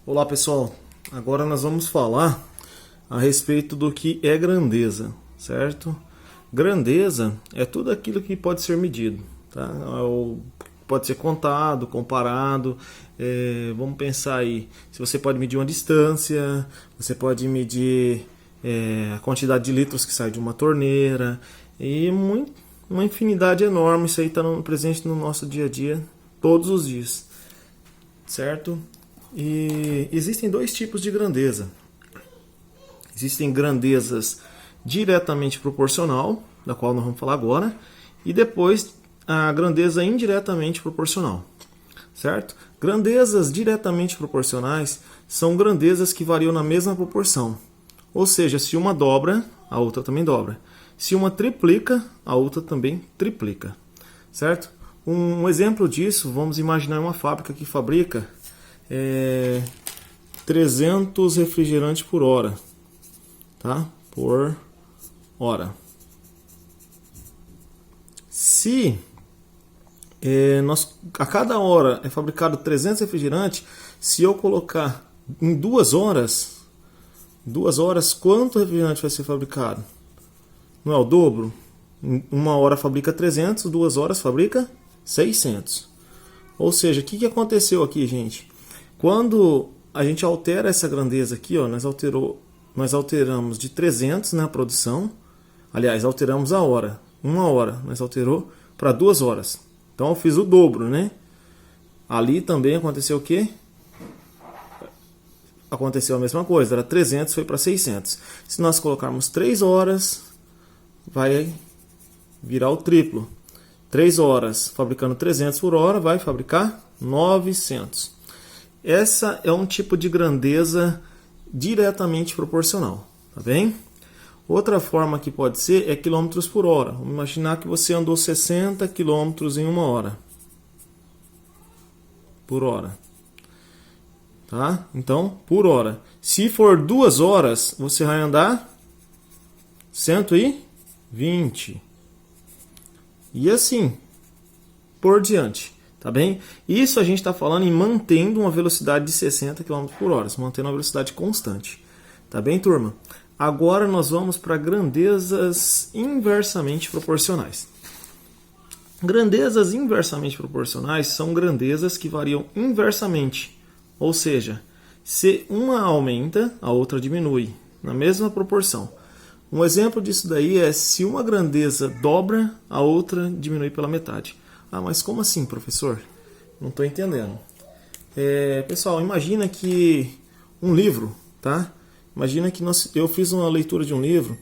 Olá pessoal, agora nós vamos falar a respeito do que é grandeza, certo? Grandeza é tudo aquilo que pode ser medido, tá? Pode ser contado, comparado. Vamos pensar aí, se você pode medir uma distância, você pode medir a quantidade de litros que sai de uma torneira e uma infinidade enorme. Isso aí está presente no nosso dia a dia, todos os dias, certo? E existem dois tipos de grandeza. Existem grandezas diretamente proporcional, da qual nós vamos falar agora, e depois a grandeza indiretamente proporcional, certo? Grandezas diretamente proporcionais são grandezas que variam na mesma proporção. Ou seja, se uma dobra, a outra também dobra. Se uma triplica, a outra também triplica, certo? Um exemplo disso, vamos imaginar uma fábrica que fabrica 300 refrigerantes por hora, tá? Por hora. Se a cada hora é fabricado 300 refrigerantes, se eu colocar em 2 horas, quanto refrigerante vai ser fabricado? Não é o dobro? Em 1 hora fabrica 300, 2 horas fabrica 600. Ou seja, o que aconteceu aqui, gente? Quando a gente altera essa grandeza aqui, ó, nós alteramos de 300 na produção. Aliás, alteramos a hora. 1 hora, nós alterou para 2 horas. Então eu fiz o dobro, né? Ali também aconteceu o quê? Aconteceu a mesma coisa, era 300, foi para 600. Se nós colocarmos 3 horas, vai virar o triplo. 3 horas fabricando 300 por hora, vai fabricar 900. Essa é um tipo de grandeza diretamente proporcional, tá bem? Outra forma que pode ser é quilômetros por hora. Vamos imaginar que você andou 60 quilômetros em 1 hora. Por hora. Tá? Então, por hora. Se for 2 horas, você vai andar 120. E assim, por diante. Tá bem? Isso a gente está falando em mantendo uma velocidade de 60 km por hora, mantendo uma velocidade constante. Tá bem, turma? Agora nós vamos para grandezas inversamente proporcionais. Grandezas inversamente proporcionais são grandezas que variam inversamente. Ou seja, se uma aumenta, a outra diminui, na mesma proporção. Um exemplo disso daí é se uma grandeza dobra, a outra diminui pela metade. Ah, mas como assim, professor? Não estou entendendo. Pessoal, imagina que um livro, tá? Imagina que eu fiz uma leitura de um livro,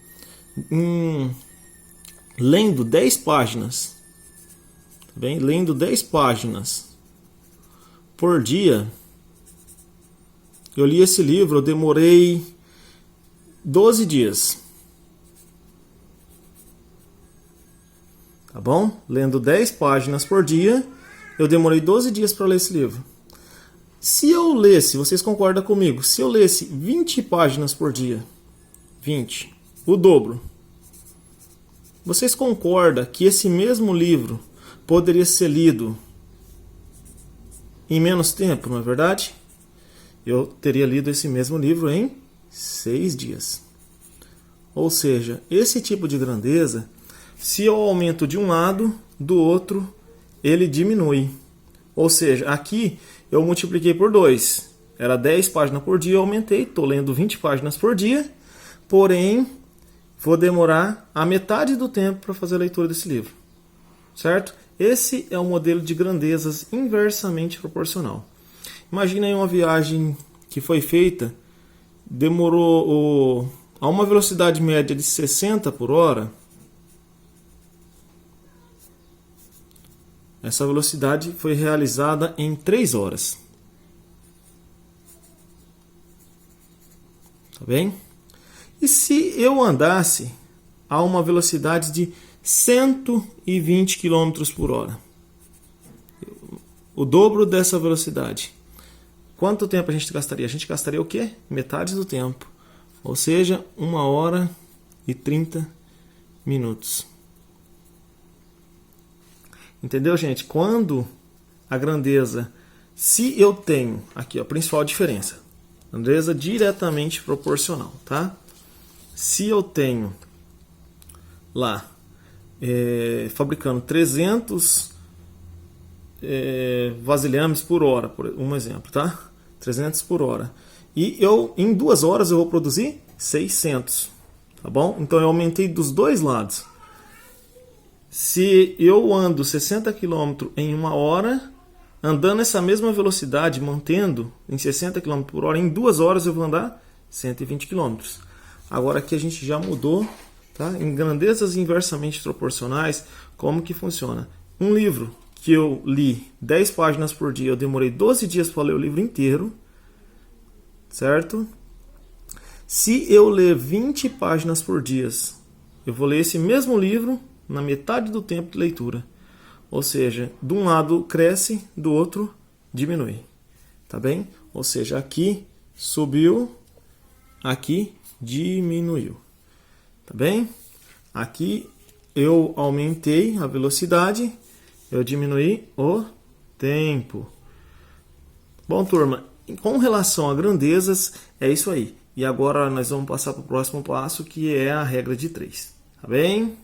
lendo 10 páginas. Tá bem? Lendo 10 páginas por dia. Eu li esse livro, eu demorei 12 dias. Tá bom? Lendo 10 páginas por dia, eu demorei 12 dias para ler esse livro. Se eu lesse, vocês concordam comigo, se eu lesse 20 páginas por dia, 20, o dobro, vocês concordam que esse mesmo livro poderia ser lido em menos tempo, não é verdade? Eu teria lido esse mesmo livro em 6 dias. Ou seja, esse tipo de grandeza, se eu aumento de um lado, do outro ele diminui. Ou seja, aqui eu multipliquei por 2. Era 10 páginas por dia, eu aumentei, estou lendo 20 páginas por dia, porém vou demorar a metade do tempo para fazer a leitura desse livro. Certo? Esse é o modelo de grandezas inversamente proporcional. Imagina aí uma viagem que foi feita, demorou a uma velocidade média de 60 por hora. Essa velocidade foi realizada em 3 horas. Tá bem? E se eu andasse a uma velocidade de 120 km por hora? O dobro dessa velocidade. Quanto tempo a gente gastaria? A gente gastaria o quê? Metade do tempo. Ou seja, 1 hora e 30 minutos. Entendeu, gente? Quando a grandeza, se eu tenho, aqui ó, a principal diferença, Grandeza diretamente proporcional, tá? Se eu tenho lá fabricando 300 vasilhames por hora, por um exemplo, tá? 300 por hora. E em 2 horas eu vou produzir 600, tá bom? Então eu aumentei dos dois lados. Se eu ando 60 km em 1 hora, andando essa mesma velocidade, mantendo em 60 km por hora, em 2 horas eu vou andar 120 km. Agora aqui a gente já mudou, tá? Em grandezas inversamente proporcionais, como que funciona? Um livro que eu li 10 páginas por dia, eu demorei 12 dias para ler o livro inteiro, certo? Se eu ler 20 páginas por dia, eu vou ler esse mesmo livro na metade do tempo de leitura. Ou seja, de um lado cresce, do outro diminui. Tá bem? Ou seja, aqui subiu, aqui diminuiu. Tá bem? Aqui eu aumentei a velocidade, eu diminuí o tempo. Bom, turma, com relação a grandezas, é isso aí. E agora nós vamos passar para o próximo passo, que é a regra de 3. Tá bem?